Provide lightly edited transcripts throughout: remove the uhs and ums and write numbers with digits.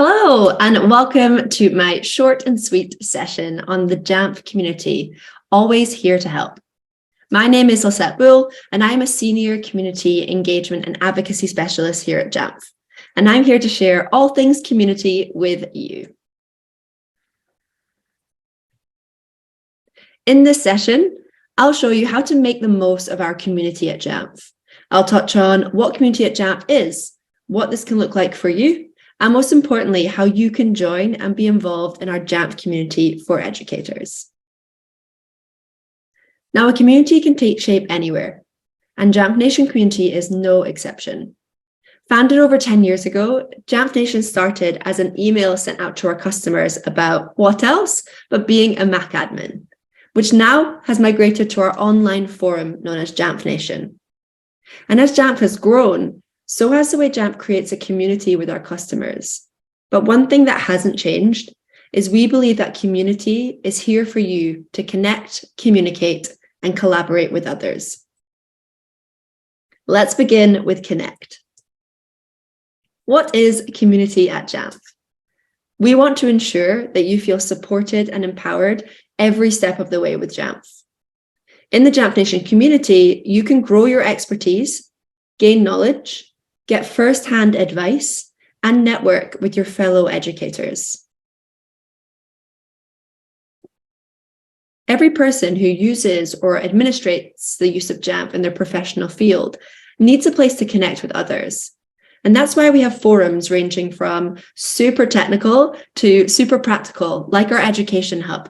Hello, and welcome to my short and sweet session on the Jamf community, always here to help. My name is Lysette, and I'm a senior community engagement and advocacy specialist here at Jamf, and I'm here to share all things community with you. In this session, I'll show you how to make the most of our community at Jamf. I'll touch on what community at Jamf is, what this can look like for you, and most importantly, how you can join and be involved in our Jamf community for educators. Now, a community can take shape anywhere, and Jamf Nation community is no exception. Founded over 10 years ago, Jamf Nation started as an email sent out to our customers about what else but being a Mac admin, which now has migrated to our online forum known as Jamf Nation. And as Jamf has grown, so has the way Jamf creates a community with our customers. But one thing that hasn't changed is we believe that community is here for you to connect, communicate, and collaborate with others. Let's begin with connect. What is community at Jamf? We want to ensure that you feel supported and empowered every step of the way with Jamf. In the Jamf Nation community, you can grow your expertise, gain knowledge, get first-hand advice, and network with your fellow educators. Every person who uses or administrates the use of Jamf in their professional field needs a place to connect with others. And that's why we have forums ranging from super technical to super practical, like our Education Hub.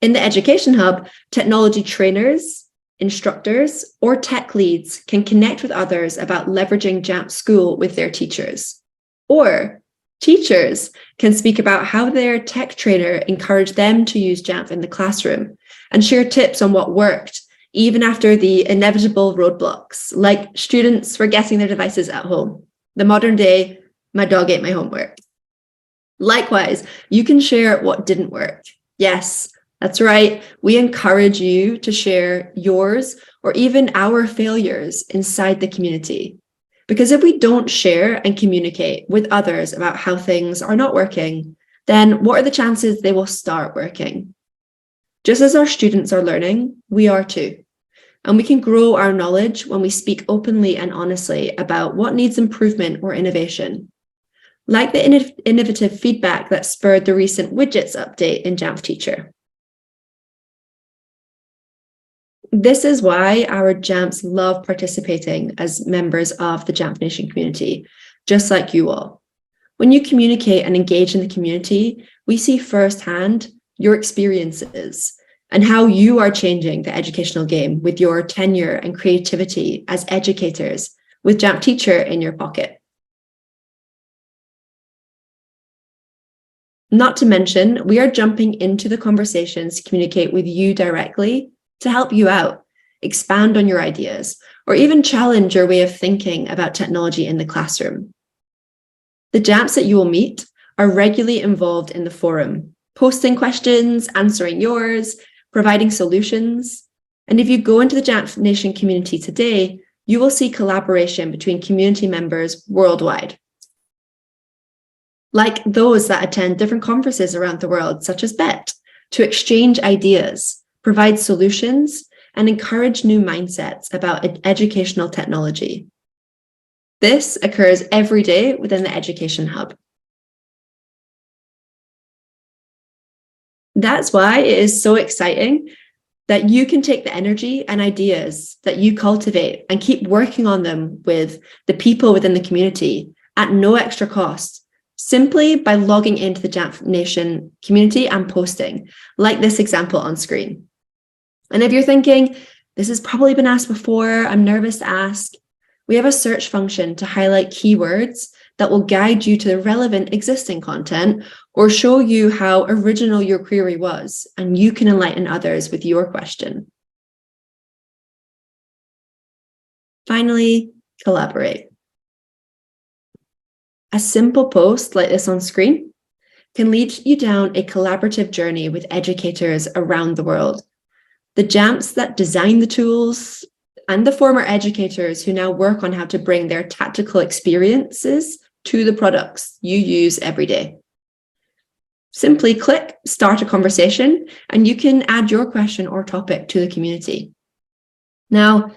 In the Education Hub, technology trainers, instructors, or tech leads can connect with others about leveraging Jamf School with their teachers. Or teachers can speak about how their tech trainer encouraged them to use Jamf in the classroom and share tips on what worked, even after the inevitable roadblocks, like students forgetting their devices at home. The modern day, my dog ate my homework. Likewise, you can share what didn't work. Yes, that's right. We encourage you to share yours or even our failures inside the community. Because if we don't share and communicate with others about how things are not working, then what are the chances they will start working? Just as our students are learning, we are too. And we can grow our knowledge when we speak openly and honestly about what needs improvement or innovation. Like the innovative feedback that spurred the recent widgets update in Jamf Teacher. This is why our Jamfs love participating as members of the Jamf Nation community, just like you all. When you communicate and engage in the community, we see firsthand your experiences and how you are changing the educational game with your tenure and creativity as educators with Jamf Teacher in your pocket. Not to mention, we are jumping into the conversations to communicate with you directly to help you out, expand on your ideas, or even challenge your way of thinking about technology in the classroom. The Jamfs that you will meet are regularly involved in the forum, posting questions, answering yours, providing solutions. And if you go into the Jamf Nation community today, you will see collaboration between community members worldwide. Like those that attend different conferences around the world, such as BET, to exchange ideas, provide solutions, and encourage new mindsets about educational technology. This occurs every day within the Education Hub. That's why it is so exciting that you can take the energy and ideas that you cultivate and keep working on them with the people within the community at no extra cost, simply by logging into the Jamf Nation community and posting, like this example on screen. And if you're thinking, this has probably been asked before, I'm nervous to ask, we have a search function to highlight keywords that will guide you to the relevant existing content or show you how original your query was, and you can enlighten others with your question. Finally, collaborate. A simple post like this on screen can lead you down a collaborative journey with educators around the world. The Jamfs that design the tools and the former educators who now work on how to bring their tactical experiences to the products you use every day. Simply click Start a Conversation, and you can add your question or topic to the community. Now,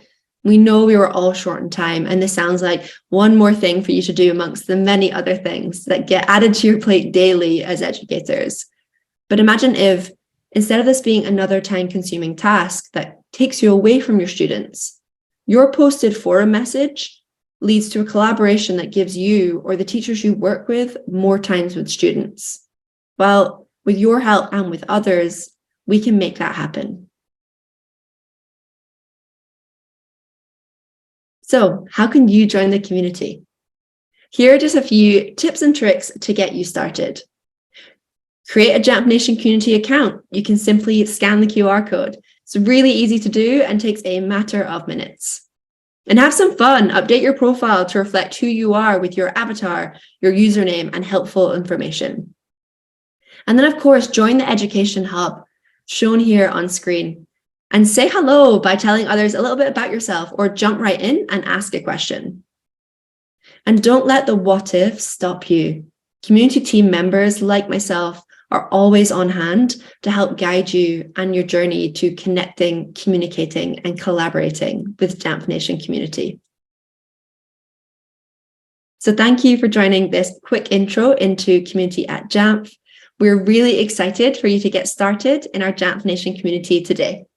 we know we were all short on time, and this sounds like one more thing for you to do amongst the many other things that get added to your plate daily as educators. But imagine if, instead of this being another time-consuming task that takes you away from your students, your posted forum message leads to a collaboration that gives you or the teachers you work with more times with students. Well, with your help and with others, we can make that happen. So, how can you join the community? Here are just a few tips and tricks to get you started. Create a Jamf Nation community account. You can simply scan the QR code. It's really easy to do and takes a matter of minutes. And have some fun. Update your profile to reflect who you are with your avatar, your username, and helpful information. And then, of course, join the Education Hub shown here on screen. And say hello by telling others a little bit about yourself, or jump right in and ask a question. And don't let the what if stop you. Community team members like myself are always on hand to help guide you and your journey to connecting, communicating, and collaborating with Jamf Nation community. So thank you for joining this quick intro into community at Jamf. We're really excited for you to get started in our Jamf Nation community today.